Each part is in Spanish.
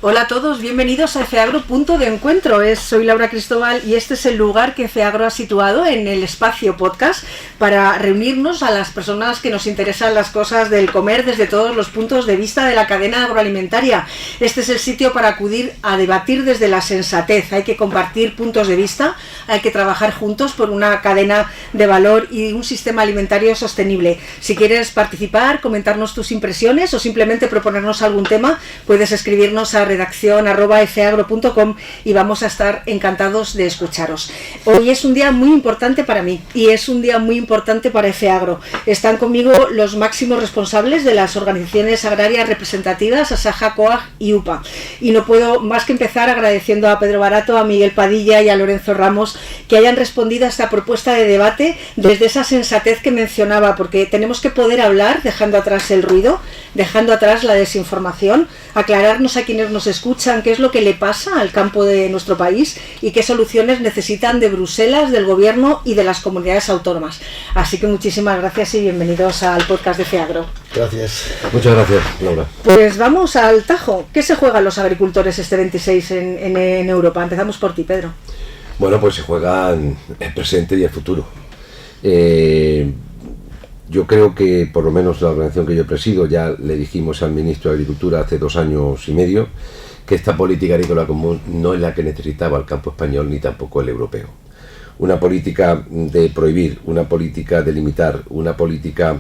Hola a todos, bienvenidos a FEAGRO Punto de Encuentro. Soy Laura Cristóbal y este es el lugar que FEAGRO ha situado en el espacio podcast para reunirnos a las personas que nos interesan las cosas del comer desde todos los puntos de vista de la cadena agroalimentaria. Este es el sitio para acudir a debatir desde la sensatez. Hay que compartir puntos de vista, hay que trabajar juntos por una cadena de valor y un sistema alimentario sostenible. Si quieres participar, comentarnos tus impresiones o simplemente proponernos algún tema, puedes escribirnos a redacción@feagro.com y vamos a estar encantados de escucharos. Hoy es un día muy importante para mí y es un día muy importante para FEAGRO. Están conmigo los máximos responsables de las organizaciones agrarias representativas, Asaja, COAG y UPA. Y no puedo más que empezar agradeciendo a Pedro Barato, a Miguel Padilla y a Lorenzo Ramos que hayan respondido a esta propuesta de debate desde esa sensatez que mencionaba, porque tenemos que poder hablar dejando atrás el ruido, dejando atrás la desinformación, aclararnos a quienes nos escuchan qué es lo que le pasa al campo de nuestro país y qué soluciones necesitan de Bruselas, del gobierno y de las comunidades autónomas. Así que muchísimas gracias y bienvenidos al podcast de FEAGRO. Gracias. Muchas gracias, Laura. Pues vamos al tajo. ¿Qué se juegan los agricultores este 26 en Europa? Empezamos por ti, Pedro. Bueno, pues se juegan el presente y el futuro. Yo creo que, por lo menos la organización que yo presido, ya le dijimos al ministro de Agricultura hace 2 años y medio que esta política agrícola común no es la que necesitaba el campo español ni tampoco el europeo. Una política de prohibir, una política de limitar, una política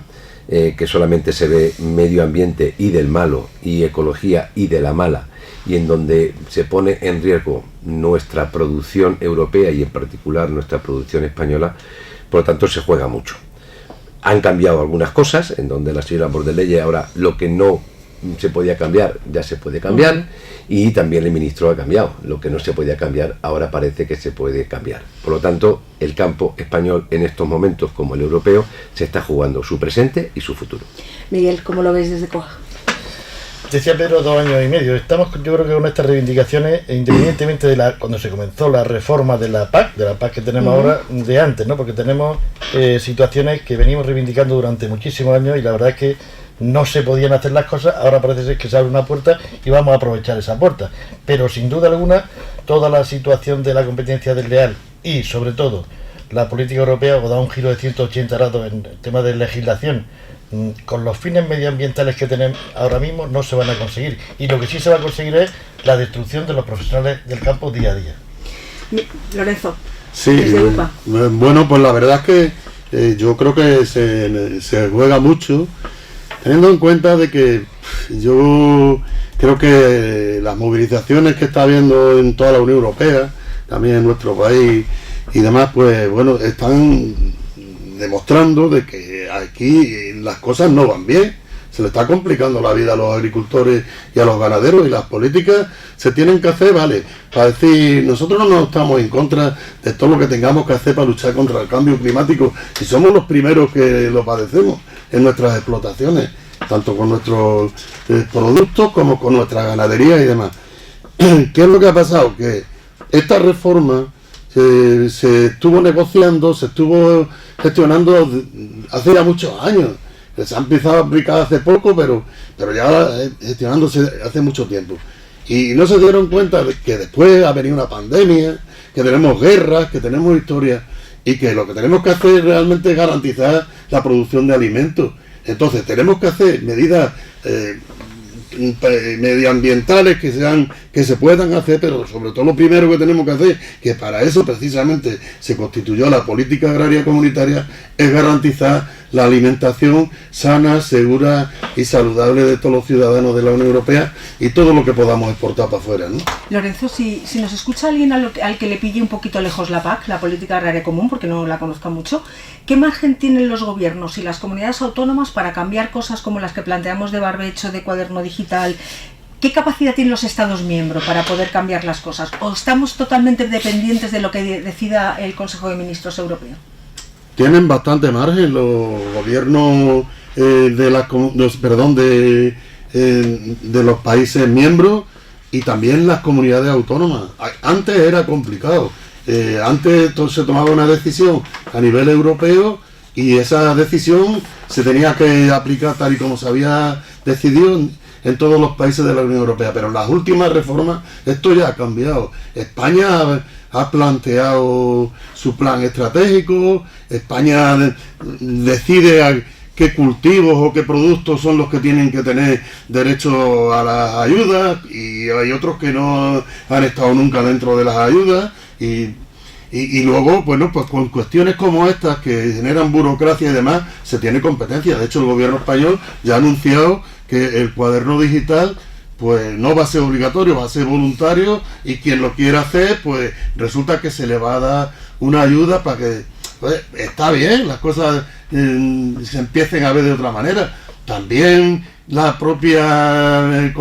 que solamente se ve medio ambiente y del malo, y ecología y de la mala, y en donde se pone en riesgo nuestra producción europea y en particular nuestra producción española. Por lo tanto se juega mucho. Han cambiado algunas cosas, en donde la señora Bordeleye ahora lo que no se podía cambiar, ya se puede cambiar, y también el ministro ha cambiado. Lo que no se podía cambiar, ahora parece que se puede cambiar. Por lo tanto, el campo español en estos momentos, como el europeo, se está jugando su presente y su futuro. Miguel, ¿cómo lo ves desde COAG? Decía Pedro, 2 años y medio. Estamos, yo creo que con estas reivindicaciones, independientemente de cuando se comenzó la reforma de la PAC que tenemos ahora, de antes, ¿no? Porque tenemos situaciones que venimos reivindicando durante muchísimos años y la verdad es que no se podían hacer las cosas. Ahora parece ser que se abre una puerta y vamos a aprovechar esa puerta. Pero sin duda alguna, toda la situación de la competencia desleal y sobre todo la política europea da un giro de 180 grados en el tema de legislación. Con los fines medioambientales que tenemos ahora mismo no se van a conseguir, y lo que sí se va a conseguir es la destrucción de los profesionales del campo día a día. Lorenzo. Sí, bueno, pues la verdad es que yo creo que se juega mucho, teniendo en cuenta de que yo creo que las movilizaciones que está habiendo en toda la Unión Europea, también en nuestro país y demás, pues bueno, están demostrando de que aquí las cosas no van bien, se le está complicando la vida a los agricultores y a los ganaderos, y las políticas se tienen que hacer, vale, para decir, nosotros no estamos en contra de todo lo que tengamos que hacer para luchar contra el cambio climático, y somos los primeros que lo padecemos en nuestras explotaciones, tanto con nuestros productos como con nuestra ganadería y demás. ¿Qué es lo que ha pasado? Que esta reforma se estuvo negociando, se estuvo gestionando hace ya muchos años. Se ha empezado a aplicar hace poco, pero ya gestionándose hace mucho tiempo. Y no se dieron cuenta de que después ha venido una pandemia, que tenemos guerras, que tenemos historias, y que lo que tenemos que hacer realmente es garantizar la producción de alimentos. Entonces tenemos que hacer medidas medioambientales que se puedan hacer, pero sobre todo lo primero que tenemos que hacer, que para eso precisamente se constituyó la política agraria comunitaria, es garantizar la alimentación sana, segura y saludable de todos los ciudadanos de la Unión Europea y todo lo que podamos exportar para afuera, ¿no? Lorenzo, si nos escucha alguien al que le pille un poquito lejos la PAC, la política agraria común, porque no la conozca mucho, ¿qué margen tienen los gobiernos y las comunidades autónomas para cambiar cosas como las que planteamos de barbecho, de cuaderno digital? ¿Qué capacidad tienen los Estados miembros para poder cambiar las cosas? ¿O estamos totalmente dependientes de lo que decida el Consejo de Ministros Europeo? Tienen bastante margen los gobiernos de los países miembros y también las comunidades autónomas. Antes era complicado. Antes se tomaba una decisión a nivel europeo y esa decisión se tenía que aplicar tal y como se había decidido en todos los países de la Unión Europea, pero en las últimas reformas esto ya ha cambiado. España ha planteado su plan estratégico, España decide a qué cultivos o qué productos son los que tienen que tener derecho a las ayudas, y hay otros que no han estado nunca dentro de las ayudas, y luego, bueno, pues con cuestiones como estas que generan burocracia y demás, se tiene competencia. De hecho, el gobierno español ya ha anunciado que el cuaderno digital pues no va a ser obligatorio, va a ser voluntario, y quien lo quiera hacer, pues resulta que se le va a dar una ayuda para que, pues, está bien, las cosas se empiecen a ver de otra manera. También la propia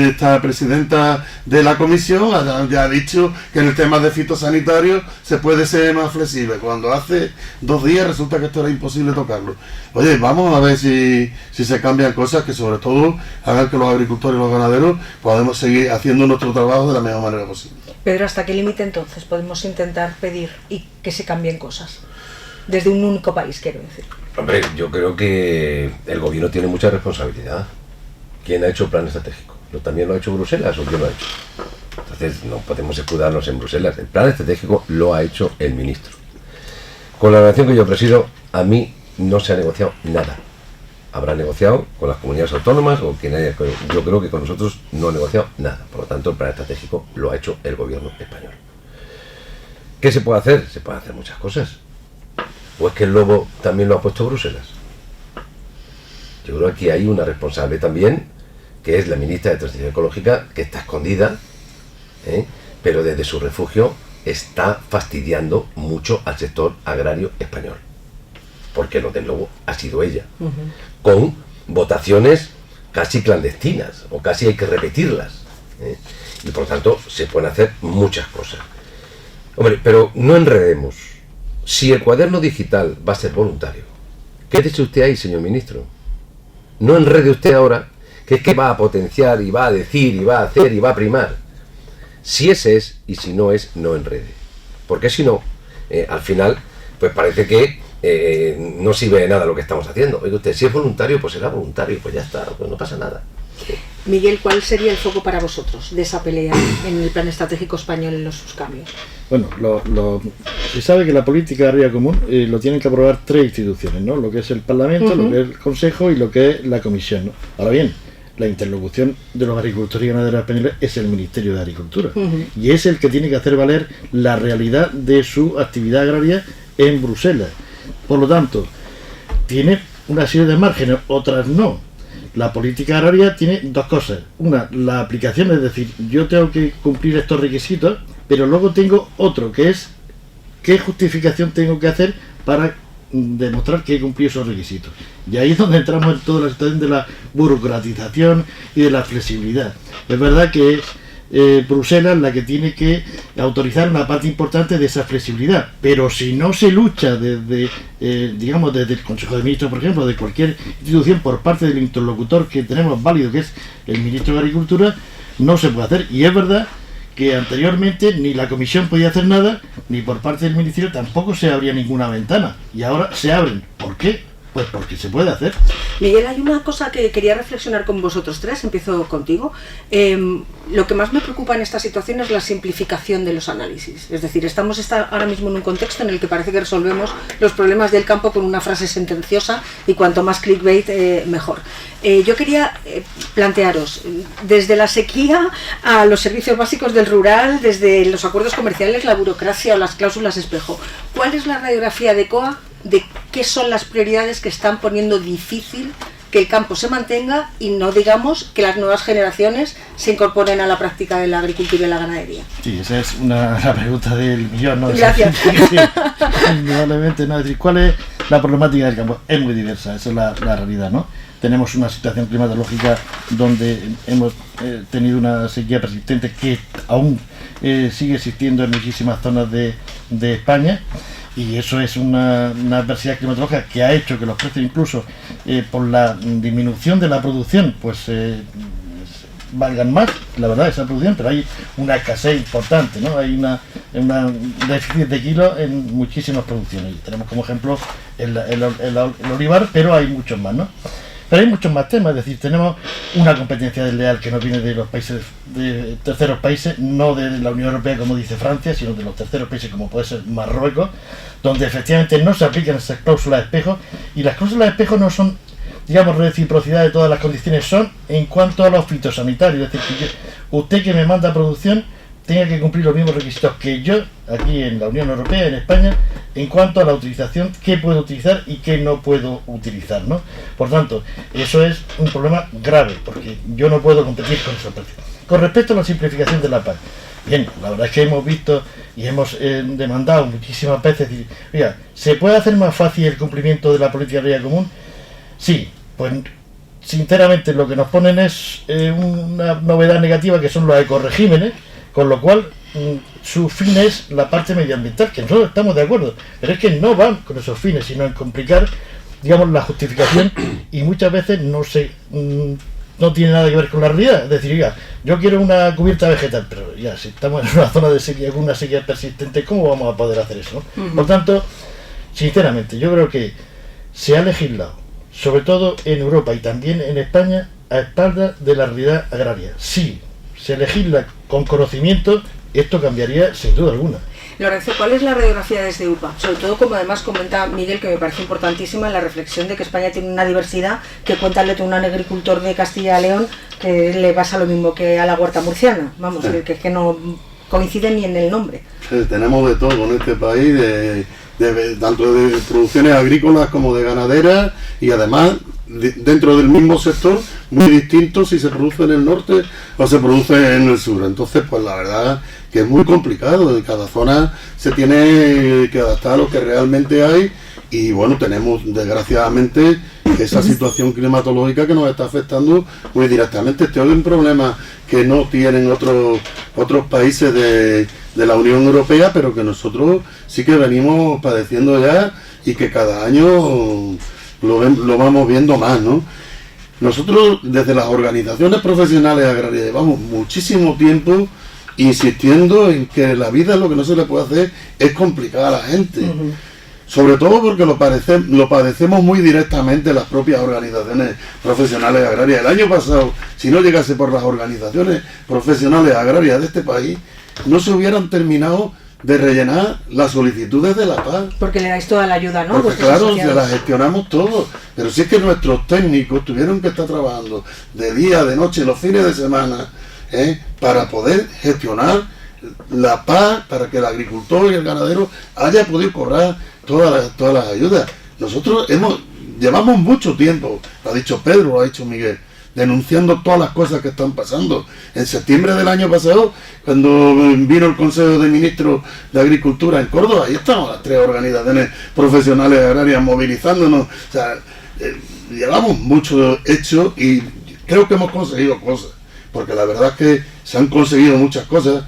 esta presidenta de la comisión ya ha dicho que en el tema de fitosanitarios se puede ser más flexible, cuando hace 2 días resulta que esto era imposible tocarlo. Oye, vamos a ver si se cambian cosas que sobre todo hagan que los agricultores y los ganaderos podamos seguir haciendo nuestro trabajo de la mejor manera posible. Pedro, ¿hasta qué límite entonces podemos intentar pedir y que se cambien cosas? Desde un único país, quiero decir. Hombre, yo creo que el gobierno tiene mucha responsabilidad. ¿Quién ha hecho el plan estratégico? ¿También lo ha hecho Bruselas o quién lo ha hecho? Entonces no podemos escudarnos en Bruselas. El plan estratégico lo ha hecho el ministro. Con la nación que yo presido, a mí no se ha negociado nada. Habrá negociado con las comunidades autónomas o quien haya. Yo creo que con nosotros no ha negociado nada. Por lo tanto, el plan estratégico lo ha hecho el gobierno español. ¿Qué se puede hacer? Se pueden hacer muchas cosas. ¿O es que el lobo también lo ha puesto Bruselas? Yo creo que aquí hay una responsable también, que es la ministra de Transición Ecológica, que está escondida, pero desde su refugio está fastidiando mucho al sector agrario español. Porque lo del lobo ha sido ella. Con votaciones casi clandestinas, o casi hay que repetirlas. Y por lo tanto se pueden hacer muchas cosas. Hombre, pero no enredemos. Si el cuaderno digital va a ser voluntario, ¿qué dice usted ahí, señor ministro? No enrede usted ahora, que es que va a potenciar y va a decir y va a hacer y va a primar. Si ese es y si no es, no enrede. Porque si no, al final, pues parece que no sirve de nada lo que estamos haciendo. Oiga usted, si es voluntario, pues será voluntario, pues ya está, pues no pasa nada. Miguel, ¿cuál sería el foco para vosotros de esa pelea en el plan estratégico español en sus cambios? Bueno, se sabe que la política agraria común lo tienen que aprobar 3 instituciones, ¿no? Lo que es el Parlamento, lo que es el Consejo y lo que es la Comisión, ¿no? Ahora bien, la interlocución de los agricultores y ganaderos españoles es el Ministerio de Agricultura, y es el que tiene que hacer valer la realidad de su actividad agraria en Bruselas. Por lo tanto, tiene una serie de márgenes, otras no. La política agraria tiene 2 cosas. Una, la aplicación, es decir, yo tengo que cumplir estos requisitos, pero luego tengo otro, que es qué justificación tengo que hacer para demostrar que he cumplido esos requisitos. Y ahí es donde entramos en toda la situación de la burocratización y de la flexibilidad. Es verdad que es Bruselas la que tiene que autorizar una parte importante de esa flexibilidad, pero si no se lucha desde el Consejo de Ministros, por ejemplo, de cualquier institución, por parte del interlocutor que tenemos válido, que es el Ministro de Agricultura, no se puede hacer. Y es verdad que anteriormente ni la Comisión podía hacer nada, ni por parte del Ministerio tampoco se abría ninguna ventana, y ahora se abren. ¿Por qué? Pues porque se puede hacer. Miguel, hay una cosa que quería reflexionar con vosotros 3, empiezo contigo. Lo que más me preocupa en esta situación es la simplificación de los análisis. Es decir, estamos ahora mismo en un contexto en el que parece que resolvemos los problemas del campo con una frase sentenciosa, y cuanto más clickbait, mejor. Yo quería plantearos, desde la sequía a los servicios básicos del rural, desde los acuerdos comerciales, la burocracia o las cláusulas espejo, ¿cuál es la radiografía de COA de qué son las prioridades que están poniendo difícil que el campo se mantenga y no digamos que las nuevas generaciones se incorporen a la práctica de la agricultura y la ganadería? Sí, esa es la pregunta del millón, ¿no? Gracias. Sí, indudablemente, ¿no? Es decir, ¿cuál es la problemática del campo? Es muy diversa, esa es la realidad, ¿no? Tenemos una situación climatológica donde hemos tenido una sequía persistente que aún sigue existiendo en muchísimas zonas de España. Y eso es una adversidad climatológica que ha hecho que los precios, incluso por la disminución de la producción, pues valgan más, la verdad, esa producción, pero hay una escasez importante, ¿no? Hay una déficit de kilos en muchísimas producciones. Y tenemos como ejemplo el olivar, pero hay muchos más, ¿no? Pero hay muchos más temas, es decir, tenemos una competencia desleal que no viene de los países, de terceros países, no de la Unión Europea como dice Francia, sino de los terceros países como puede ser Marruecos, donde efectivamente no se aplican esas cláusulas espejo, y las cláusulas espejo no son, digamos, reciprocidad de todas las condiciones, son en cuanto a los fitosanitarios, es decir, que usted que me manda a producción tenga que cumplir los mismos requisitos que yo, aquí en la Unión Europea, en España, en cuanto a la utilización, qué puedo utilizar y qué no puedo utilizar, ¿no? Por tanto, eso es un problema grave, porque yo no puedo competir con esos precios. Con respecto a la simplificación de la PAC, bien, la verdad es que hemos visto y hemos demandado muchísimas veces, decir, oiga, ¿se puede hacer más fácil el cumplimiento de la política agraria común? Sí, pues sinceramente lo que nos ponen es una novedad negativa, que son los ecoregímenes, con lo cual su fin es la parte medioambiental, que nosotros estamos de acuerdo, pero es que no van con esos fines, sino en complicar, digamos, la justificación, y muchas veces no tiene nada que ver con la realidad. Es decir, oiga, yo quiero una cubierta vegetal, pero ya, si estamos en una zona de sequía, con una sequía persistente, ¿cómo vamos a poder hacer eso, no? Por tanto, sinceramente, yo creo que se ha legislado, sobre todo en Europa y también en España, a espaldas de la realidad agraria. Sí, se legisla con conocimiento, esto cambiaría sin duda alguna. Lorenzo, ¿cuál es la radiografía desde UPA? Sobre todo, como además comenta Miguel, que me parece importantísima, la reflexión de que España tiene una diversidad, que cuéntale a un agricultor de Castilla y León que le pasa lo mismo que a la huerta murciana, vamos, que no coincide ni en el nombre. Sí, tenemos de todo en este país, tanto de producciones agrícolas como de ganaderas, y además dentro del mismo sector muy distinto si se produce en el norte o se produce en el sur. Entonces, pues la verdad que es muy complicado, en cada zona se tiene que adaptar a lo que realmente hay, y bueno, tenemos desgraciadamente esa situación climatológica que nos está afectando muy directamente. Este es un problema que no tienen otros países de la Unión Europea, pero que nosotros sí que venimos padeciendo ya, y que cada año lo vamos viendo más, ¿no? Nosotros desde las organizaciones profesionales agrarias llevamos muchísimo tiempo insistiendo en que la vida, lo que no se le puede hacer es complicar a la gente. Sobre todo porque lo padecemos muy directamente las propias organizaciones profesionales agrarias. El año pasado, si no llegase por las organizaciones profesionales agrarias de este país, no se hubieran terminado de rellenar las solicitudes de la PAC. Porque le dais toda la ayuda, ¿no? Porque claro, se la gestionamos todo. Pero si es que nuestros técnicos tuvieron que estar trabajando de día, de noche, los fines de semana, para poder gestionar la PAC, para que el agricultor y el ganadero haya podido cobrar todas las ayudas. Nosotros llevamos mucho tiempo, lo ha dicho Pedro, lo ha dicho Miguel, denunciando todas las cosas que están pasando. En septiembre del año pasado, cuando vino el Consejo de Ministros de Agricultura en Córdoba, ahí estamos las tres organizaciones profesionales agrarias movilizándonos. O sea, llevamos mucho hecho y creo que hemos conseguido cosas, porque la verdad es que se han conseguido muchas cosas.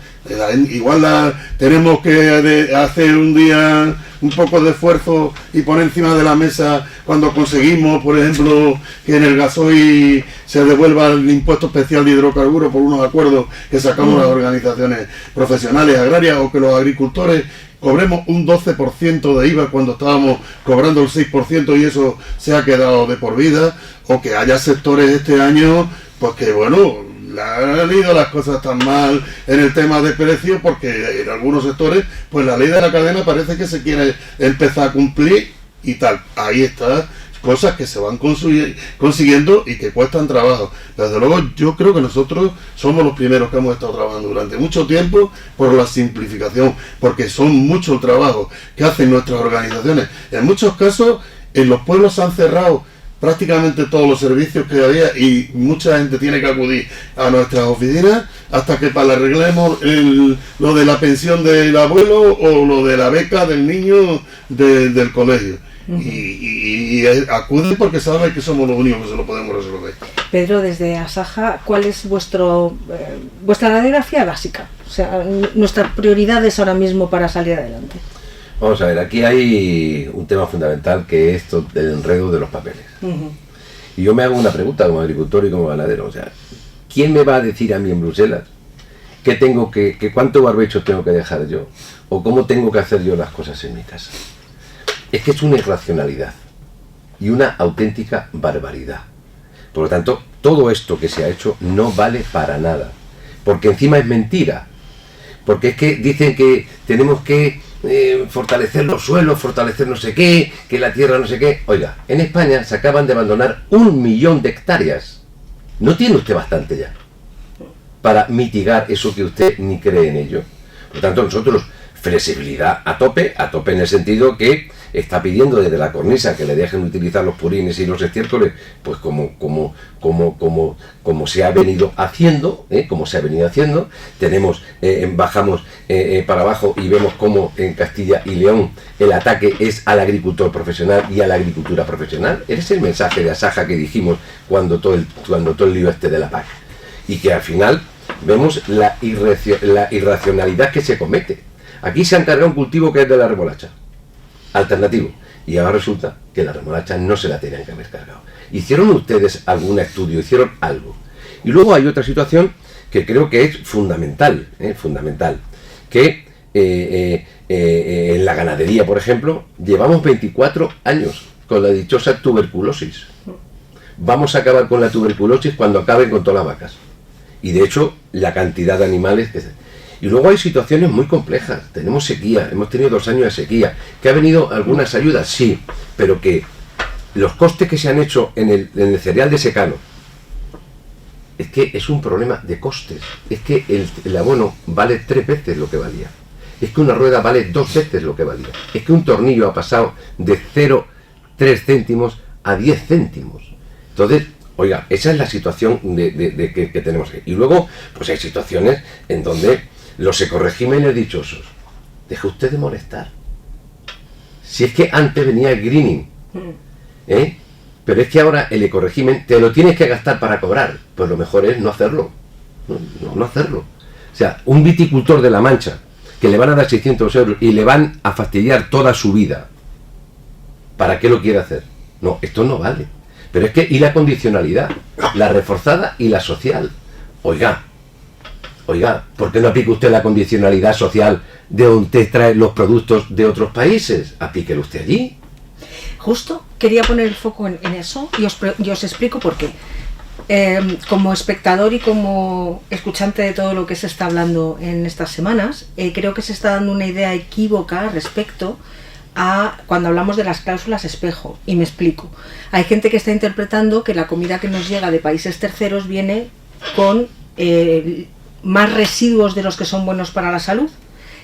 Igual tenemos que hacer un día un poco de esfuerzo y poner encima de la mesa cuando conseguimos, por ejemplo, que en el gasoil se devuelva el impuesto especial de hidrocarburos por unos acuerdos que sacamos las organizaciones profesionales agrarias, o que los agricultores cobremos un 12% de IVA cuando estábamos cobrando el 6%, y eso se ha quedado de por vida, o que haya sectores este año pues que bueno, han ido las cosas tan mal en el tema de precios, porque en algunos sectores pues la ley de la cadena parece que se quiere empezar a cumplir y tal. Ahí está, cosas que se van consiguiendo y que cuestan trabajo. Desde luego yo creo que nosotros somos los primeros que hemos estado trabajando durante mucho tiempo por la simplificación, porque son mucho el trabajo que hacen nuestras organizaciones. En muchos casos en los pueblos se han cerrado prácticamente todos los servicios que había, y mucha gente tiene que acudir a nuestras oficinas hasta que arreglemos lo de la pensión del abuelo o lo de la beca del niño del colegio. Y acude porque sabe que somos los únicos que se lo podemos resolver. Pedro, desde Asaja, ¿cuál es vuestra radiografía básica? O sea, nuestras prioridades ahora mismo para salir adelante. Vamos a ver, aquí hay un tema fundamental, que es el enredo de los papeles. Y yo me hago una pregunta como agricultor y como ganadero, o sea, ¿quién me va a decir a mí en Bruselas que cuánto barbecho tengo que dejar yo? ¿O cómo tengo que hacer yo las cosas en mi casa? Es que es una irracionalidad y una auténtica barbaridad. Por lo tanto, todo esto que se ha hecho no vale para nada, porque encima es mentira, porque es que dicen que tenemos que fortalecer los suelos, fortalecer no sé qué, que la tierra no sé qué. Oiga, en España se acaban de abandonar 1 millón de hectáreas. ¿No tiene usted bastante ya para mitigar eso que usted ni cree en ello? Por lo tanto, nosotros flexibilidad a tope en el sentido que está pidiendo desde la cornisa que le dejen utilizar los purines y los estiércoles, pues como se ha venido haciendo, tenemos, bajamos para abajo y vemos cómo en Castilla y León el ataque es al agricultor profesional y a la agricultura profesional. Ese es el mensaje de Asaja que dijimos cuando todo el lío de la PAC, y que al final vemos la irracionalidad que se comete. Aquí se han cargado un cultivo que es de la remolacha, alternativo, y ahora resulta que la remolacha no se la tenían que haber cargado. ¿Hicieron ustedes algún estudio? ¿Hicieron algo? Y luego hay otra situación que creo que es fundamental, que en la ganadería, por ejemplo, llevamos 24 años con la dichosa tuberculosis. Vamos a acabar con la tuberculosis cuando acaben con todas las vacas. Y de hecho, la cantidad de animales que... Y luego hay situaciones muy complejas. Tenemos sequía, hemos tenido 2 años de sequía, que ha venido algunas ayudas, sí, pero que los costes que se han hecho en el cereal de secano, es que es un problema de costes. Es que el abono vale 3 veces lo que valía. Es que una rueda vale 2 veces lo que valía. Es que un tornillo ha pasado de 0,3 céntimos a 10 céntimos. Entonces, oiga, esa es la situación que tenemos aquí. Y luego, pues hay situaciones en donde los ecoregímenes dichosos, deje usted de molestar. Si es que antes venía el greening, pero es que ahora el ecoregimen te lo tienes que gastar para cobrar. Pues lo mejor es no hacerlo. No hacerlo. O sea, un viticultor de La Mancha, que le van a dar 600 euros y le van a fastidiar toda su vida, ¿para qué lo quiere hacer? No, esto no vale. Pero es que, y la condicionalidad, la reforzada y la social. Oiga, ¿por qué no aplica usted la condicionalidad social de donde trae los productos de otros países? Aplíquelo usted allí. Justo quería poner el foco en eso y os explico por qué. Como espectador y como escuchante de todo lo que se está hablando en estas semanas, creo que se está dando una idea equívoca respecto a cuando hablamos de las cláusulas espejo, y me explico. Hay gente que está interpretando que la comida que nos llega de países terceros viene con más residuos de los que son buenos para la salud,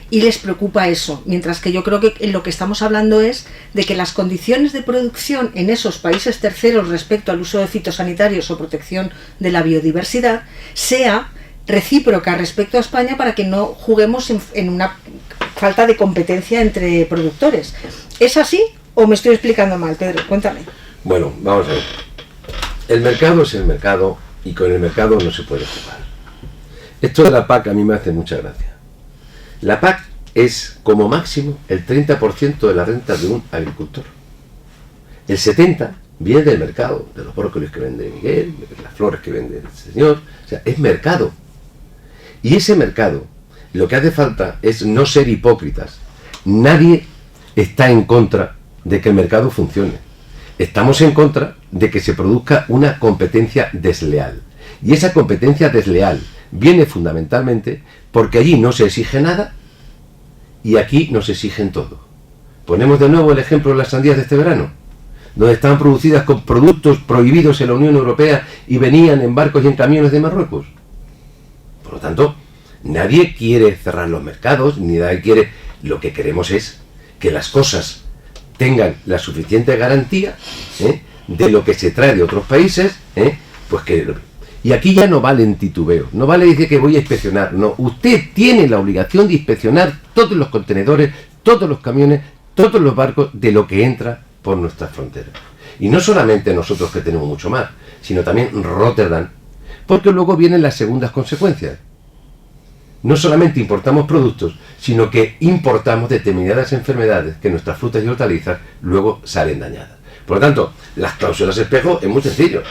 y les preocupa eso, mientras que yo creo que en lo que estamos hablando es de que las condiciones de producción en esos países terceros respecto al uso de fitosanitarios o protección de la biodiversidad sea recíproca respecto a España, para que no juguemos en una falta de competencia entre productores. ¿Es así o me estoy explicando mal, Pedro? Cuéntame. Bueno, vamos a ver. El mercado es el mercado y con el mercado no se puede jugar. Esto de la PAC a mí me hace mucha gracia. La PAC es como máximo el 30% de la renta de un agricultor. El 70% viene del mercado, de los brócolis que vende Miguel, de las flores que vende el señor. O sea, es mercado. Y ese mercado, lo que hace falta es no ser hipócritas. Nadie está en contra de que el mercado funcione. Estamos en contra de que se produzca una competencia desleal. Y esa competencia desleal viene fundamentalmente porque allí no se exige nada y aquí nos exigen todo. Ponemos de nuevo el ejemplo de las sandías de este verano, donde estaban producidas con productos prohibidos en la Unión Europea y venían en barcos y en camiones de Marruecos. Por lo tanto, nadie quiere cerrar los mercados, ni nadie quiere. Lo que queremos es que las cosas tengan la suficiente garantía de lo que se trae de otros países, pues que... Y aquí ya no vale en titubeo, no vale decir que voy a inspeccionar, no, usted tiene la obligación de inspeccionar todos los contenedores, todos los camiones, todos los barcos de lo que entra por nuestras fronteras. Y no solamente nosotros, que tenemos mucho más, sino también Rotterdam, porque luego vienen las segundas consecuencias. No solamente importamos productos, sino que importamos determinadas enfermedades que nuestras frutas y hortalizas luego salen dañadas. Por lo tanto, las cláusulas espejo es muy sencillo.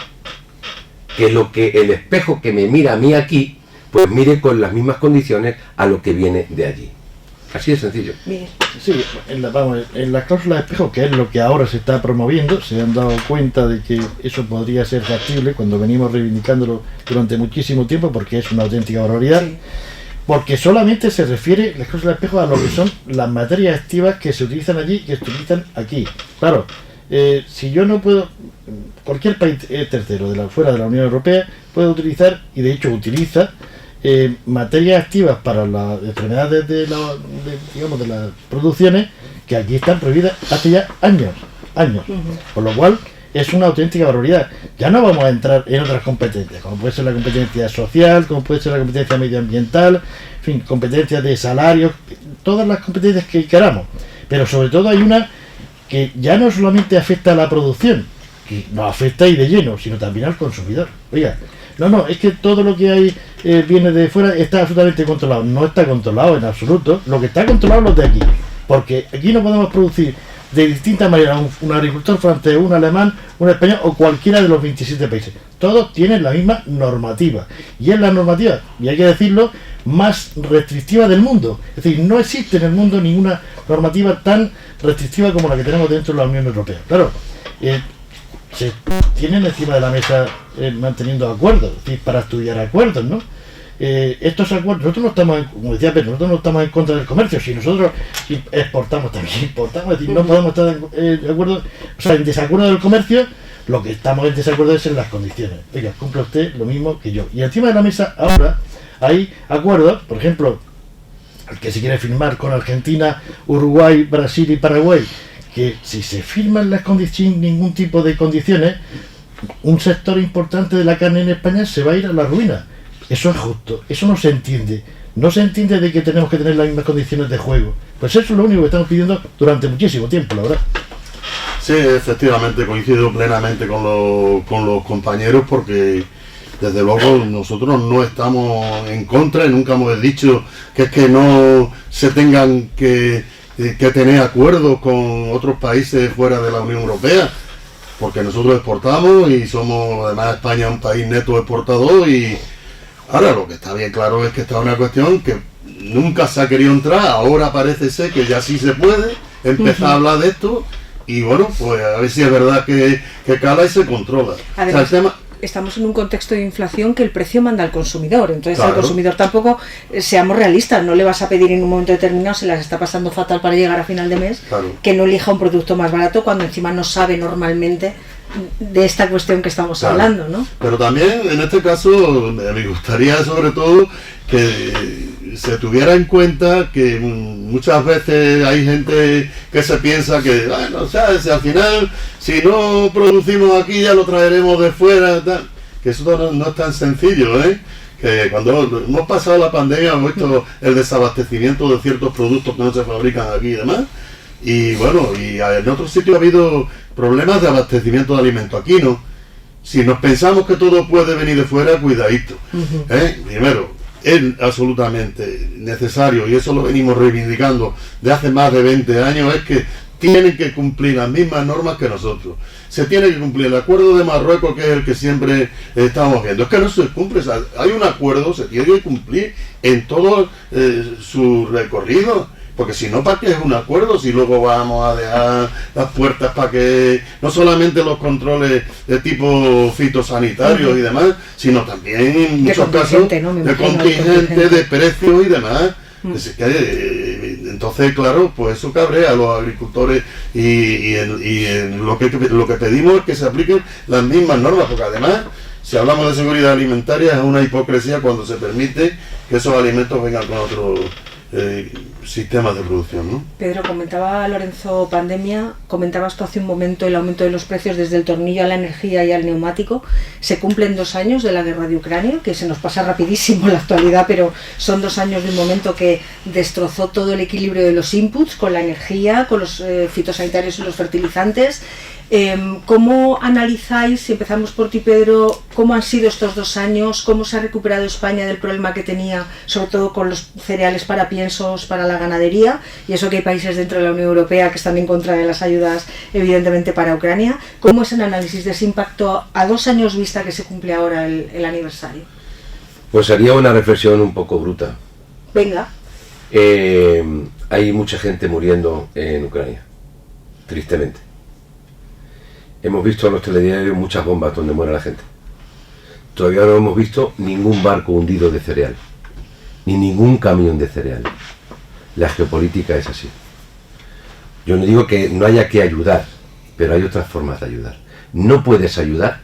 Que lo que el espejo que me mira a mí aquí, pues mire con las mismas condiciones a lo que viene de allí. Así de sencillo. Bien. Sí, en la cláusula de espejo, que es lo que ahora se está promoviendo, se han dado cuenta de que eso podría ser factible cuando venimos reivindicándolo durante muchísimo tiempo, porque es una auténtica barbaridad. Sí. Porque solamente se refiere la cláusula de espejo a lo que son las materias activas que se utilizan allí y que se utilizan aquí. Claro, si yo no puedo, cualquier país tercero fuera de la Unión Europea puede utilizar, y de hecho utiliza, materias activas para las enfermedades de las producciones que aquí están prohibidas hace ya años. Por lo cual es una auténtica barbaridad. Ya no vamos a entrar en otras competencias, como puede ser la competencia social, como puede ser la competencia medioambiental, en fin, competencias de salarios, todas las competencias que queramos. Pero sobre todo hay una que ya no solamente afecta a la producción, que nos afecta y de lleno, sino también al consumidor. Oiga, no, es que todo lo que hay viene de fuera, está absolutamente controlado. No está controlado en absoluto. Lo que está controlado es lo de aquí. Porque aquí no podemos producir de distintas maneras un agricultor francés, un alemán, un español o cualquiera de los 27 países. Todos tienen la misma normativa. Y es la normativa, y hay que decirlo, más restrictiva del mundo. Es decir, no existe en el mundo ninguna normativa tan restrictiva como la que tenemos dentro de la Unión Europea. Claro, se tienen encima de la mesa manteniendo acuerdos, es decir, para estudiar acuerdos, ¿no? Estos acuerdos, nosotros no estamos, como decía Pedro, nosotros no estamos en contra del comercio, si nosotros exportamos también importamos, es decir, no podemos estar de acuerdo, o sea, en desacuerdo del comercio, lo que estamos en desacuerdo es en las condiciones. Oiga, cumpla usted lo mismo que yo. Y encima de la mesa ahora hay acuerdos, por ejemplo, el que se quiere firmar con Argentina, Uruguay, Brasil y Paraguay, que si se firman las condiciones sin ningún tipo de condiciones, un sector importante de la carne en España se va a ir a la ruina. Eso es justo, eso no se entiende. No se entiende de que tenemos que tener las mismas condiciones de juego. Pues eso es lo único que estamos pidiendo durante muchísimo tiempo, la verdad. Sí, efectivamente, coincido plenamente con los compañeros, porque desde luego nosotros no estamos en contra y nunca hemos dicho que es que no se tengan que tener acuerdos con otros países fuera de la Unión Europea, porque nosotros exportamos y somos, además España es un país neto exportador. Y ahora lo que está bien claro es que esta es una cuestión que nunca se ha querido entrar, ahora parece ser que ya sí se puede empezar a hablar de esto, y bueno, pues a ver si es verdad que cala y se controla. Además, o sea, el tema... estamos en un contexto de inflación que el precio manda al consumidor, entonces Claro. al consumidor tampoco, seamos realistas, no le vas a pedir en un momento determinado, se las está pasando fatal para llegar a final de mes, Claro. que no elija un producto más barato cuando encima no sabe normalmente de esta cuestión que estamos Claro. hablando, ¿no? Pero también en este caso me gustaría sobre todo que se tuviera en cuenta que muchas veces hay gente que se piensa que, bueno, o sea, si al final, si no producimos aquí ya lo traeremos de fuera, tal. Que eso no es tan sencillo, ¿eh? Que cuando hemos pasado la pandemia hemos visto el desabastecimiento de ciertos productos que no se fabrican aquí y demás. Y bueno, y en otros sitios ha habido problemas de abastecimiento de alimentos. Aquí no. Si nos pensamos que todo puede venir de fuera, cuidadito. Primero, es absolutamente necesario, y eso lo venimos reivindicando de hace más de 20 años, es que tienen que cumplir las mismas normas que nosotros. Se tiene que cumplir el acuerdo de Marruecos, que es el que siempre estamos viendo. Es que no se cumple, o sea, hay un acuerdo, se tiene que cumplir en todo su recorrido. Porque si no, ¿para qué es un acuerdo? Si luego vamos a dejar las puertas para que no solamente los controles de tipo fitosanitario y demás, sino también en muchos casos ¿no? de contingente, de precios y demás. Es que, entonces, claro, pues eso cabrea a los agricultores y lo que pedimos es que se apliquen las mismas normas, porque además, si hablamos de seguridad alimentaria, es una hipocresía cuando se permite que esos alimentos vengan con otros sistemas de producción, ¿no? Pedro, comentaba Lorenzo pandemia, comentabas tú hace un momento el aumento de los precios desde el tornillo a la energía y al neumático. Se cumplen 2 años de la guerra de Ucrania, que se nos pasa rapidísimo en la actualidad, pero son 2 años de un momento que destrozó todo el equilibrio de los inputs, con la energía, con los fitosanitarios y los fertilizantes. ¿Cómo analizáis, si empezamos por ti, Pedro, cómo han sido estos 2 años, cómo se ha recuperado España del problema que tenía, sobre todo con los cereales para piensos, para la ganadería, y eso que hay países dentro de la Unión Europea que están en contra de las ayudas, evidentemente, para Ucrania? ¿Cómo es el análisis de ese impacto a 2 años vista que se cumple ahora el aniversario? Pues haría una reflexión un poco bruta. Venga. hay mucha gente muriendo en Ucrania, tristemente. Hemos visto en los telediarios muchas bombas donde muere la gente. Todavía no hemos visto ningún barco hundido de cereal, ni ningún camión de cereal. La geopolítica es así. Yo no digo que no haya que ayudar, pero hay otras formas de ayudar. No puedes ayudar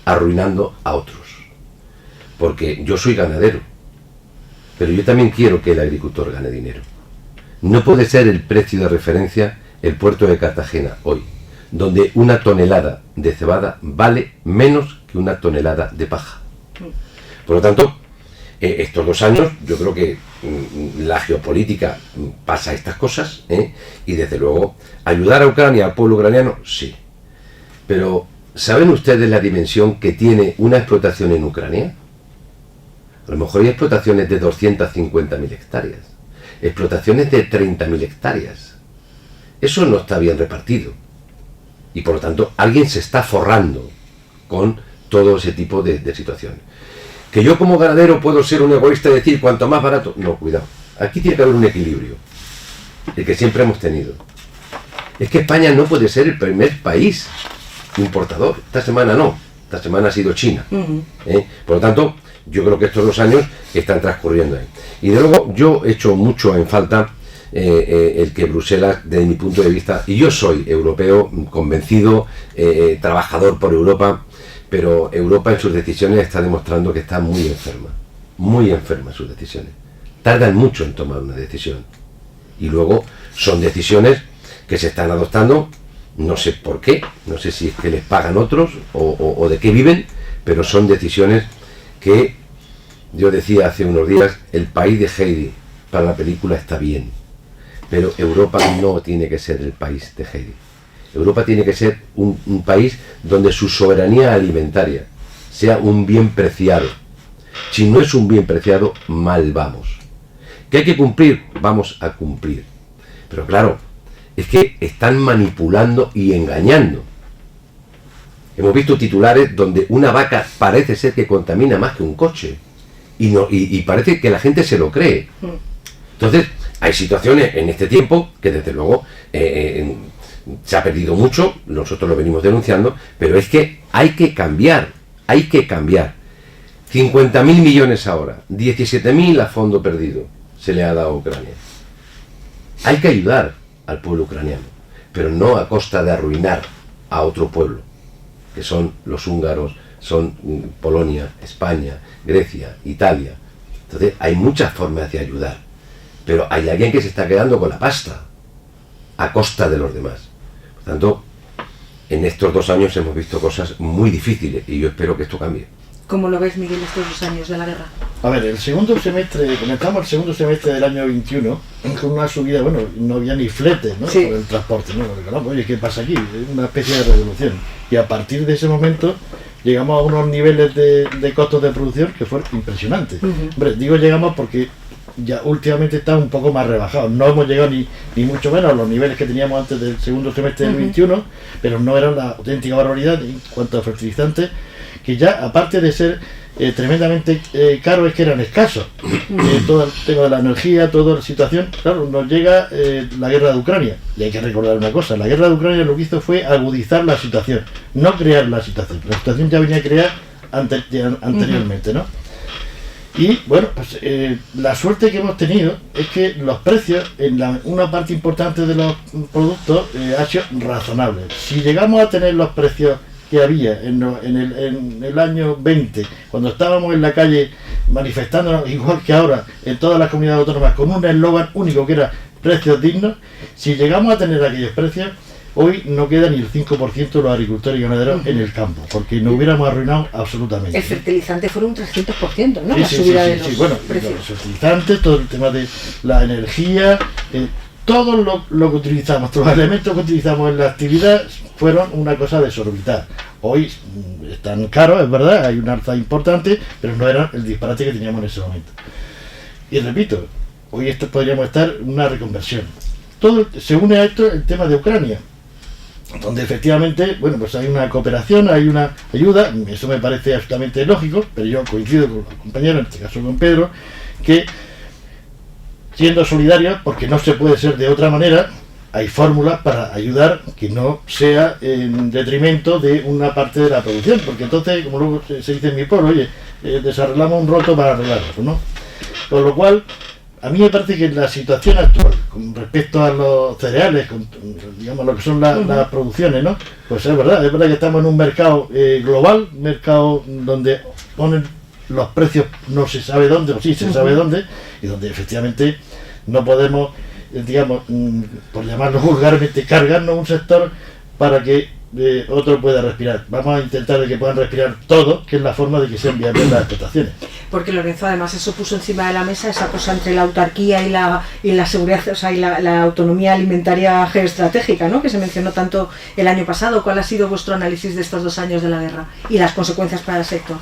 arruinando a otros. Porque yo soy ganadero, pero yo también quiero que el agricultor gane dinero. No puede ser el precio de referencia el puerto de Cartagena hoy, donde una tonelada de cebada vale menos que una tonelada de paja. Por lo tanto, estos 2 años yo creo que la geopolítica pasa estas cosas, y desde luego ayudar a Ucrania, al pueblo ucraniano, sí. Pero ¿saben ustedes la dimensión que tiene una explotación en Ucrania? A lo mejor hay explotaciones de 250.000 hectáreas, explotaciones de 30.000 hectáreas. Eso no está bien repartido. Y por lo tanto, alguien se está forrando con todo ese tipo de situaciones. Que yo como ganadero puedo ser un egoísta y decir cuanto más barato. No, cuidado. Aquí tiene que haber un equilibrio, el que siempre hemos tenido. Es que España no puede ser el primer país importador. Esta semana no. Esta semana ha sido China. Por lo tanto, yo creo que estos 2 años están transcurriendo ahí. Y de luego yo echo mucho en falta el que Bruselas, desde mi punto de vista, y yo soy europeo convencido, trabajador por Europa, pero Europa en sus decisiones está demostrando que está muy enferma en sus decisiones. Tardan mucho en tomar una decisión. Y luego son decisiones que se están adoptando, no sé por qué, no sé si es que les pagan otros o de qué viven, pero son decisiones que, yo decía hace unos días, el país de Heidi para la película está bien, pero Europa no tiene que ser el país de Heidi. Europa tiene que ser un país donde su soberanía alimentaria sea un bien preciado. Si no es un bien preciado, mal vamos. ¿Que hay que cumplir? Vamos a cumplir. Pero claro, es que están manipulando y engañando. Hemos visto titulares donde una vaca parece ser que contamina más que un coche. Y parece que la gente se lo cree. Entonces, hay situaciones en este tiempo que desde luego se ha perdido mucho, nosotros lo venimos denunciando, pero es que hay que cambiar. 50.000 millones ahora, 17.000 a fondo perdido se le ha dado a Ucrania. Hay que ayudar al pueblo ucraniano, pero no a costa de arruinar a otro pueblo, que son los húngaros, son Polonia, España, Grecia, Italia. Entonces hay muchas formas de ayudar, pero hay alguien que se está quedando con la pasta a costa de los demás. Por tanto, en estos 2 años hemos visto cosas muy difíciles y yo espero que esto cambie. ¿Cómo lo ves, Miguel, estos 2 años de la guerra? A ver, comenzamos el segundo semestre del año 21 con una subida, bueno, no había ni flete, ¿no? Sí. Por el transporte, ¿no? Porque, no, oye, ¿qué pasa aquí? Es una especie de revolución. Y a partir de ese momento llegamos a unos niveles de costos de producción que fueron impresionantes. Hombre, digo llegamos porque ya últimamente está un poco más rebajado. No hemos llegado ni mucho menos a los niveles que teníamos antes del segundo semestre del 21, pero no era la auténtica barbaridad en cuanto a fertilizantes, que ya aparte de ser tremendamente caros, es que eran escasos. Todo el tema de la energía, toda la situación, claro, nos llega la guerra de Ucrania. Y hay que recordar una cosa, la guerra de Ucrania lo que hizo fue agudizar la situación, no crear la situación. La situación ya venía creada anteriormente, ¿no? Y bueno, pues la suerte que hemos tenido es que los precios en una parte importante de los productos ha sido razonable. Si llegamos a tener los precios que había en el año 20, cuando estábamos en la calle manifestándonos, igual que ahora en todas las comunidades autónomas, con un eslogan único que era precios dignos, si llegamos a tener aquellos precios, hoy no queda ni el 5% de los agricultores y ganaderos en el campo, porque nos hubiéramos arruinado absolutamente. El fertilizante fue un 300%, ¿no? Sí, la subida de los bueno, precios. los fertilizantes, todo el tema de la energía, todo lo que utilizamos, todos los elementos que utilizamos en la actividad fueron una cosa desorbitada. Hoy están caros, es verdad, hay una alza importante, pero no era el disparate que teníamos en ese momento. Y repito, hoy podríamos estar en una reconversión. Todo se une a esto el tema de Ucrania, donde efectivamente, bueno, pues hay una cooperación, hay una ayuda, eso me parece absolutamente lógico, pero yo coincido con los compañeros, en este caso con Pedro, que siendo solidarios, porque no se puede ser de otra manera. Hay fórmulas para ayudar que no sea en detrimento de una parte de la producción, porque entonces, como luego se dice en mi pueblo, oye, desarreglamos un roto para arreglarlo, ¿no? Con lo cual, a mí me parece que la situación actual, con respecto a los cereales, con, digamos, lo que son las producciones, ¿no? Pues es verdad que estamos en un mercado global, mercado donde ponen los precios no se sabe dónde, o sí se sabe dónde, y donde efectivamente no podemos, digamos, por llamarlo vulgarmente, cargarnos un sector para que otro pueda respirar. Vamos a intentar de que puedan respirar todos, que es la forma de que sean viables las explotaciones. Porque Lorenzo, además, eso puso encima de la mesa esa cosa entre la autarquía y la seguridad, o sea, y la autonomía alimentaria geoestratégica, ¿no? Que se mencionó tanto el año pasado. ¿Cuál ha sido vuestro análisis de estos 2 años de la guerra y las consecuencias para el sector?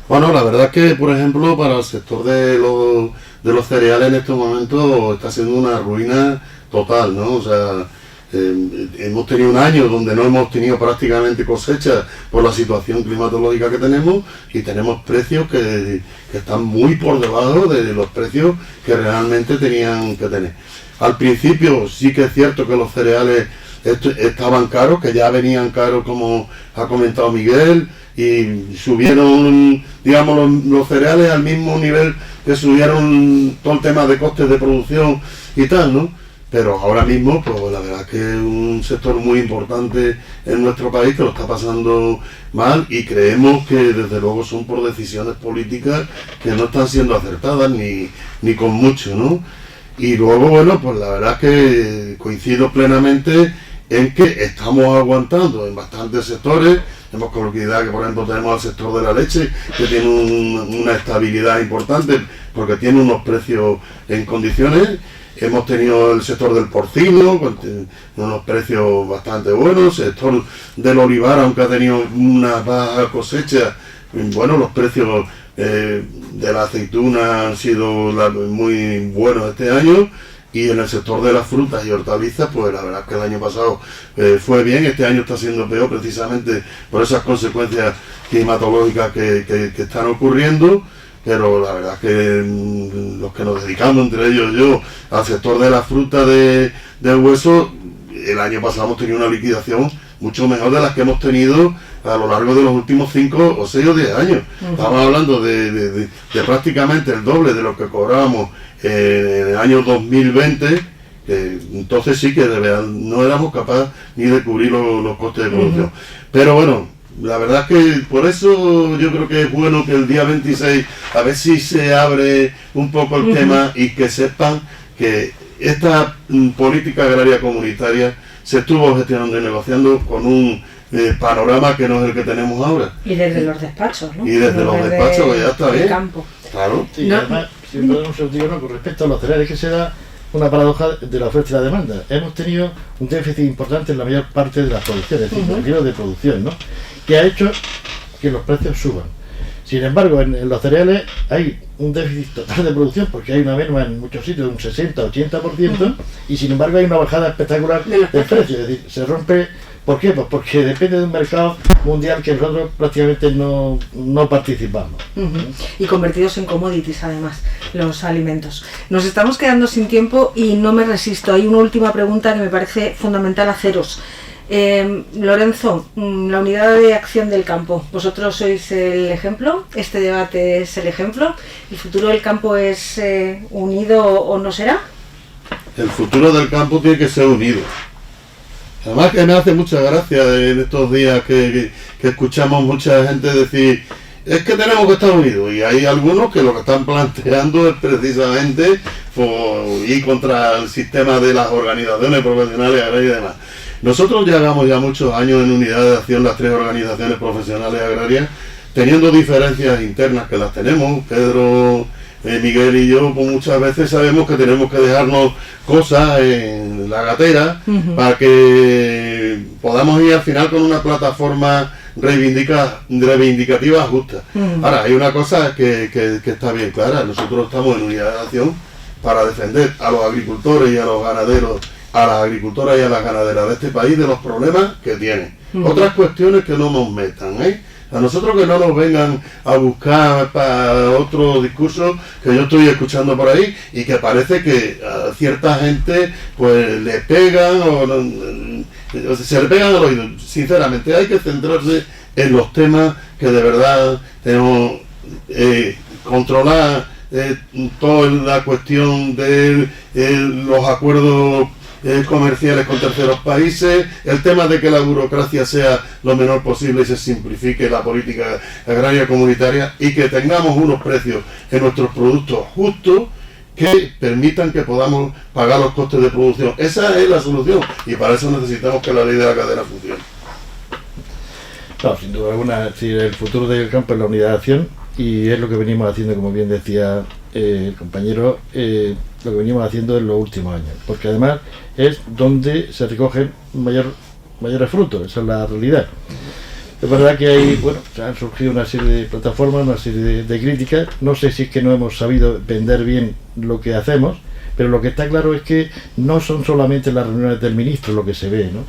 Bueno, la verdad es que, por ejemplo, para el sector de los cereales en estos momentos está siendo una ruina total, ¿no? O sea, hemos tenido un año donde no hemos tenido prácticamente cosecha por la situación climatológica que tenemos, y tenemos precios que están muy por debajo de los precios que realmente tenían que tener. Al principio sí que es cierto que los cereales estaban caros, que ya venían caros, como ha comentado Miguel, y subieron, digamos, los cereales al mismo nivel que subieron todo el tema de costes de producción y tal, ¿no? Pero ahora mismo, pues la verdad es que es un sector muy importante en nuestro país que lo está pasando mal, y creemos que desde luego son por decisiones políticas que no están siendo acertadas ni con mucho, ¿no? Y luego, bueno, pues la verdad es que coincido plenamente en que estamos aguantando en bastantes sectores. Tenemos que olvidar que, por ejemplo, tenemos el sector de la leche, que tiene una estabilidad importante porque tiene unos precios en condiciones. Hemos tenido el sector del porcino, con unos precios bastante buenos. El sector del olivar, aunque ha tenido una baja cosecha, bueno, los precios de la aceituna han sido muy buenos este año. Y en el sector de las frutas y hortalizas, pues la verdad es que el año pasado fue bien. Este año está siendo peor precisamente por esas consecuencias climatológicas que están ocurriendo. Pero la verdad es que los que nos dedicamos, entre ellos yo, al sector de la fruta de hueso, el año pasado hemos tenido una liquidación mucho mejor de las que hemos tenido a lo largo de los últimos 5 o 6 o 10 años. Estamos hablando de prácticamente el doble de lo que cobrábamos en el año 2020, entonces sí que de verdad no éramos capaces ni de cubrir los costes de producción. Pero bueno, la verdad es que por eso yo creo que es bueno que el día 26 a ver si se abre un poco el tema, y que sepan que esta política agraria comunitaria se estuvo gestionando y negociando con un panorama que no es el que tenemos ahora. Y desde los despachos, ¿no? Y desde los despachos, que ya está bien. Campo. Claro. Sí, no, además, si podemos decir, con respecto a los cereales, que se da una paradoja de la oferta y la demanda. Hemos tenido un déficit importante en la mayor parte de las producciones, es decir, me refiero de producción, ¿no? Que ha hecho que los precios suban. Sin embargo, en los cereales hay un déficit total de producción, porque hay una merma en muchos sitios de un 60-80%, y sin embargo hay una bajada espectacular del precio. Es decir, se rompe. ¿Por qué? Pues porque depende de un mercado mundial que nosotros prácticamente no participamos. Y convertidos en commodities, además, los alimentos. Nos estamos quedando sin tiempo y no me resisto. Hay una última pregunta que me parece fundamental haceros. Lorenzo, la unidad de acción del campo, vosotros sois el ejemplo, este debate es el ejemplo. ¿El futuro del campo es unido o no será? El futuro del campo tiene que ser unido. Además que me hace mucha gracia en estos días que escuchamos mucha gente decir, es que tenemos que estar unidos, y hay algunos que lo que están planteando es precisamente ir contra el sistema de las organizaciones profesionales agrarias y demás. Nosotros llevamos ya muchos años en unidad de acción, las 3 organizaciones profesionales agrarias, teniendo diferencias internas que las tenemos. Pedro, Miguel y yo, pues muchas veces sabemos que tenemos que dejarnos cosas en la gatera para que podamos ir al final con una plataforma reivindicativa justa. Ahora, hay una cosa que está bien clara: nosotros estamos en unidad de acción para defender a los agricultores y a los ganaderos, a las agricultoras y a las ganaderas de este país, de los problemas que tienen. Otras cuestiones que no nos metan, A nosotros que no nos vengan a buscar para otro discurso que yo estoy escuchando por ahí y que parece que a cierta gente pues le pegan o se le pegan al oído. Sinceramente hay que centrarse en los temas que de verdad tenemos controlar toda la cuestión de los acuerdos comerciales con terceros países, el tema de que la burocracia sea lo menor posible y se simplifique la política agraria comunitaria y que tengamos unos precios en nuestros productos justos que permitan que podamos pagar los costes de producción. Esa es la solución y para eso necesitamos que la ley de la cadena funcione. No, sin duda alguna, si el futuro del campo es la unidad de acción y es lo que venimos haciendo, como bien decía el compañero, lo que venimos haciendo en los últimos años, porque además es donde se recogen mayores frutos, esa es la realidad. Es verdad que hay, se han surgido una serie de plataformas, una serie de críticas, no sé si es que no hemos sabido vender bien lo que hacemos, pero lo que está claro es que no son solamente las reuniones del ministro lo que se ve, ¿no?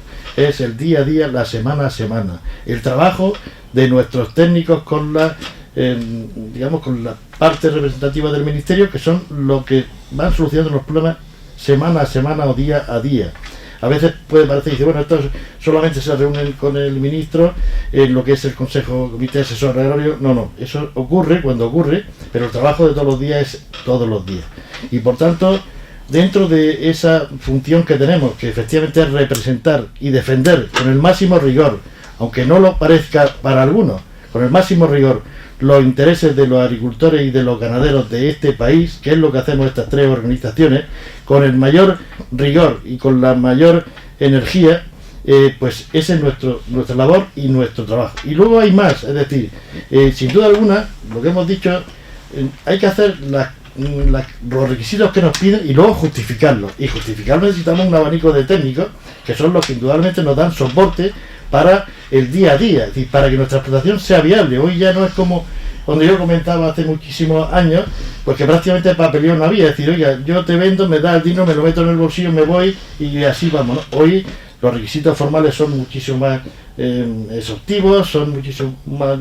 Es el día a día, la semana a semana, el trabajo de nuestros técnicos con la con la parte representativa del ministerio, que son los que van solucionando los problemas semana a semana o día a día. A veces puede parecer, dice, bueno, estos solamente se reúnen con el ministro en lo que es el Consejo Comité Asesor Agrario. No, eso ocurre cuando ocurre, pero el trabajo de todos los días es todos los días. Y por tanto, dentro de esa función que tenemos, que efectivamente es representar y defender con el máximo rigor, aunque no lo parezca para algunos, con el máximo rigor, los intereses de los agricultores y de los ganaderos de este país, que es lo que hacemos estas tres organizaciones, con el mayor rigor y con la mayor energía, pues ese es nuestra labor y nuestro trabajo. Y luego hay más, es decir, sin duda alguna, lo que hemos dicho, hay que hacer los requisitos que nos piden y luego justificarlos. Y justificarlos necesitamos un abanico de técnicos, que son los que indudablemente nos dan soporte para el día a día, es decir, para que nuestra explotación sea viable. Hoy ya no es como cuando yo comentaba hace muchísimos años, pues que prácticamente el papeleo no había, es decir, oiga, yo te vendo, me da el dinero, me lo meto en el bolsillo, me voy y así vamos, ¿no? Hoy los requisitos formales son muchísimo más exhaustivos, son muchísimo más...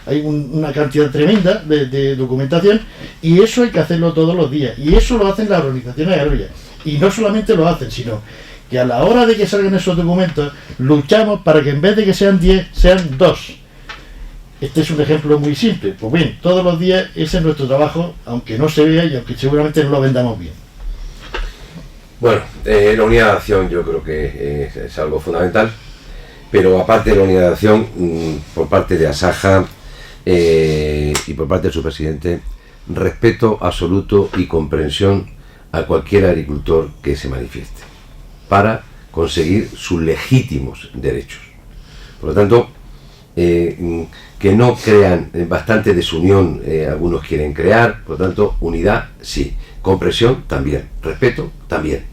Hay una cantidad tremenda de documentación y eso hay que hacerlo todos los días y eso lo hacen las organizaciones agrarias y no solamente lo hacen, sino que a la hora de que salgan esos documentos luchamos para que en vez de que sean 10 sean 2. Este es un ejemplo muy simple. Pues bien, todos los días ese es nuestro trabajo, aunque no se vea y aunque seguramente no lo vendamos bien. Bueno, la unidad de acción yo creo que es algo fundamental, pero aparte de la unidad de acción, por parte de Asaja y por parte de su presidente, respeto absoluto y comprensión a cualquier agricultor que se manifieste para conseguir sus legítimos derechos. Por lo tanto, que no crean bastante desunión, algunos quieren crear, por lo tanto, unidad sí, comprensión también, respeto también.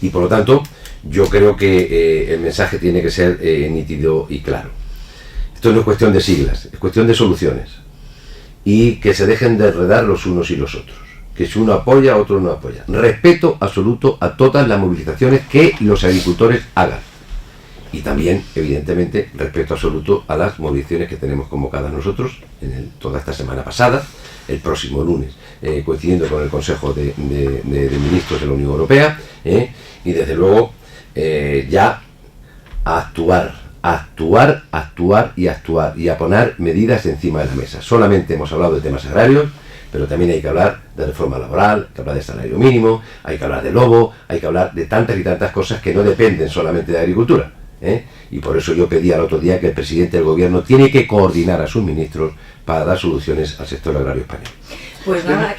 Y por lo tanto, yo creo que el mensaje tiene que ser nítido y claro. Esto no es cuestión de siglas, es cuestión de soluciones. Y que se dejen de enredar los unos y los otros. Que si uno apoya, otro no apoya. Respeto absoluto a todas las movilizaciones que los agricultores hagan. Y también, evidentemente, respeto absoluto a las movilizaciones que tenemos convocadas nosotros toda esta semana pasada, el próximo lunes, coincidiendo con el Consejo de Ministros de la Unión Europea, y desde luego ya a actuar y a poner medidas encima de la mesa. Solamente hemos hablado de temas agrarios, pero también hay que hablar de reforma laboral, hay que hablar de salario mínimo, hay que hablar de lobo, hay que hablar de tantas y tantas cosas que no dependen solamente de agricultura. Y por eso yo pedí al otro día que el presidente del gobierno tiene que coordinar a sus ministros para dar soluciones al sector agrario español. Pues nada,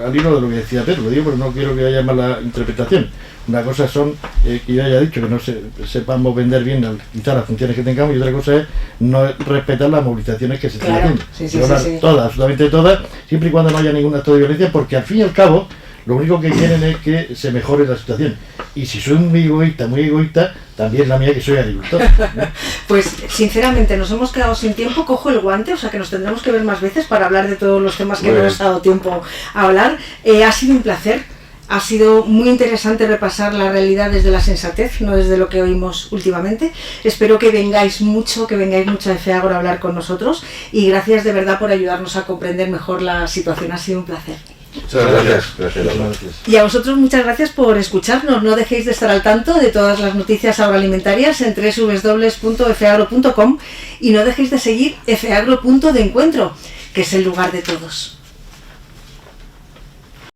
al hilo de lo que decía Pedro, lo digo porque no quiero que haya mala interpretación. Una cosa son que yo haya dicho que no sepamos vender bien quizás las funciones que tengamos, y otra cosa es no respetar las movilizaciones que se están haciendo. Sí. Todas, absolutamente todas, siempre y cuando no haya ningún acto de violencia, porque al fin y al cabo lo único que quieren es que se mejore la situación. Y si soy muy egoísta, también la mía, que soy agricultor. Pues sinceramente nos hemos quedado sin tiempo, cojo el guante, o sea que nos tendremos que ver más veces para hablar de todos los temas que no nos ha dado tiempo a hablar. Ha sido un placer. Ha sido muy interesante repasar la realidad desde la sensatez, no desde lo que oímos últimamente. Espero que vengáis mucho a FEAGRO a hablar con nosotros, y gracias de verdad por ayudarnos a comprender mejor la situación. Ha sido un placer. Muchas gracias. Y a vosotros muchas gracias por escucharnos. No dejéis de estar al tanto de todas las noticias agroalimentarias en www.feagro.com, y no dejéis de seguir FEAGRO Punto de Encuentro, que es el lugar de todos.